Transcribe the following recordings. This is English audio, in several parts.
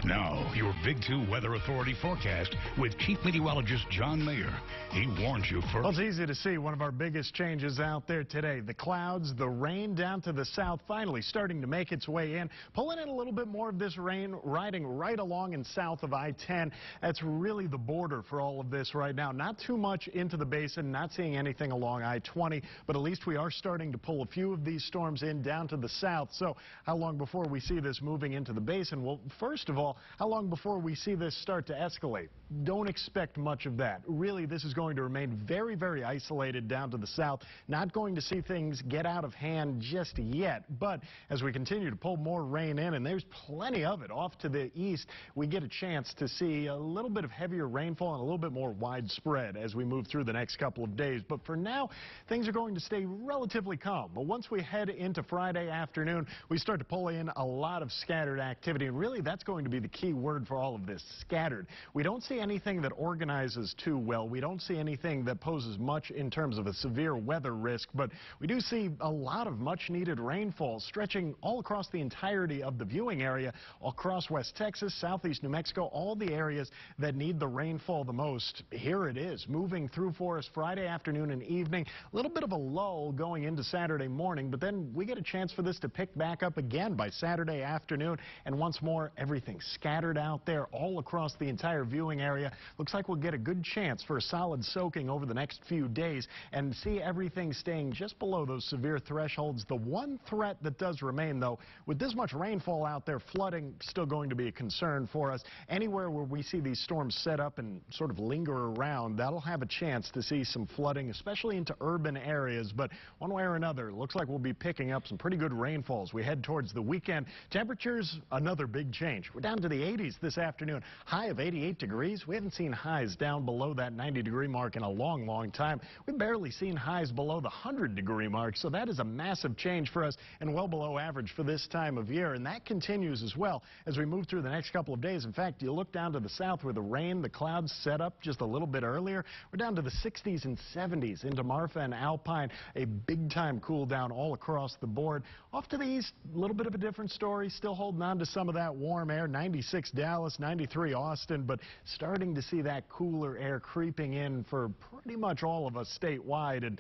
Now, your Big 2 Weather Authority forecast with Chief Meteorologist John Mayer. He warns you first. Well, it's easy to see one of our biggest changes out there today. The clouds, the rain down to the south finally starting to make its way in, pulling in a little bit more of this rain riding right along and south of I-10. That's really the border for all of this right now. Not too much into the basin, not seeing anything along I-20, but at least we are starting to pull a few of these storms in down to the south. So how long before we see this moving into the basin? Well, first of all, how long before we see this start to escalate? Don't expect much of that. Really, this is going to remain very, very isolated down to the south. Not going to see things get out of hand just yet. But as we continue to pull more rain in, and there's plenty of it off to the east, we get a chance to see a little bit of heavier rainfall and a little bit more widespread as we move through the next couple of days. But for now, things are going to stay relatively calm. But once we head into Friday afternoon, we start to pull in a lot of scattered activity. And really, that's going to be the key word for all of this, scattered. We don't see anything that organizes too well. We don't see anything that poses much in terms of a severe weather risk, but we do see a lot of much needed rainfall stretching all across the entirety of the viewing area, across West Texas, southeast New Mexico, all the areas that need the rainfall the most. Here it is, moving through for us Friday afternoon and evening. A little bit of a lull going into Saturday morning, but then we get a chance for this to pick back up again by Saturday afternoon, and once more, everything scattered out there all across the entire viewing area. Looks like we'll get a good chance for a solid soaking over the next few days and see everything staying just below those severe thresholds. The one threat that does remain, though, with this much rainfall out there, flooding still going to be a concern for us. Anywhere where we see these storms set up and sort of linger around, that'll have a chance to see some flooding, especially into urban areas. But one way or another, it looks like we'll be picking up some pretty good rainfalls. We head towards the weekend. Temperatures, another big change. We're down to the 80s this afternoon. High of 88 degrees. We haven't seen highs down below that 90-degree mark in a long, long time. We've barely seen highs below the 100-degree mark, so that is a massive change for us and well below average for this time of year. And that continues as well as we move through the next couple of days. In fact, you look down to the south where the rain, the clouds set up just a little bit earlier. We're down to the 60s and 70s into Marfa and Alpine. A big-time cool down all across the board. Off to the east, a little bit of a different story. Still holding on to some of that warm air. 96 Dallas, 93 Austin, but starting to see that cooler air creeping in for pretty much all of us statewide, and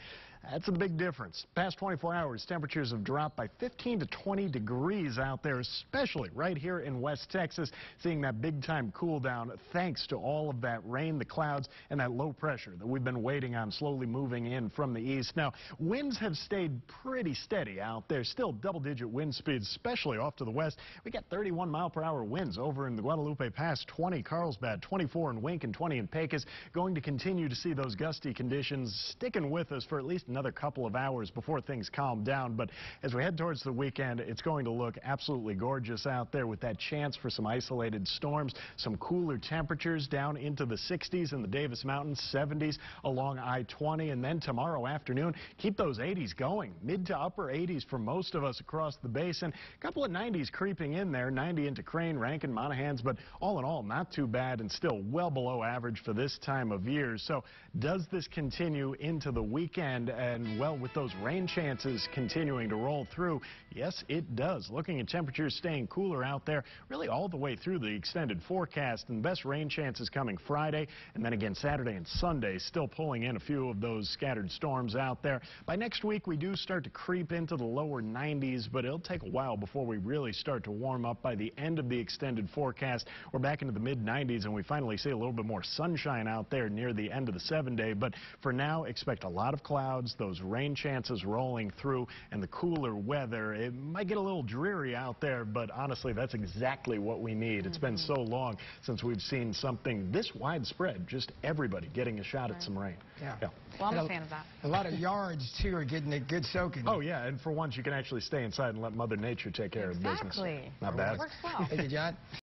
that's a big difference. Past 24 hours, temperatures have dropped by 15 to 20 degrees out there, especially right here in West Texas, seeing that big-time cool down thanks to all of that rain, the clouds, and that low pressure that we've been waiting on slowly moving in from the east. Now, winds have stayed pretty steady out there, still double-digit wind speeds, especially off to the west. We got 31-mile-per-hour winds over in the Guadalupe Pass, 20 Carlsbad, 24 in Wink, and 20 in Pecos. Going to continue to see those gusty conditions sticking with us for at least another couple of hours before things calm down. But as we head towards the weekend, it's going to look absolutely gorgeous out there with that chance for some isolated storms, some cooler temperatures down into the 60s in the Davis Mountains, 70s along I-20, and then tomorrow afternoon, keep those 80s going, mid to upper 80s for most of us across the basin. A couple of 90s creeping in there, 90 into Crane, Rankin, Monahans, but all in all, not too bad and still well below average for this time of year. So does this continue into the weekend? And well, with those rain chances continuing to roll through, yes, it does. Looking at temperatures staying cooler out there really all the way through the extended forecast, and the best rain chances coming Friday, and then again Saturday and Sunday, still pulling in a few of those scattered storms out there. By next week, we do start to creep into the lower 90s, but it'll take a while before we really start to warm up. By the end of the extended forecast, we're back into the mid-90s, and we finally see a little bit more sunshine out there near the end of the 7-day. But for now, expect a lot of clouds, those rain chances rolling through, and the cooler weather. It might get a little dreary out there, but honestly, that's exactly what we need. It's been so long since we've seen something this widespread, just everybody getting a shot at some rain. Yeah. Well, I'm a fan of that. A lot of yards, too, are getting a good soaking. Oh, yeah, and for once, you can actually stay inside and let Mother Nature take care of business. Exactly. Not bad. It works well. Thank you, John.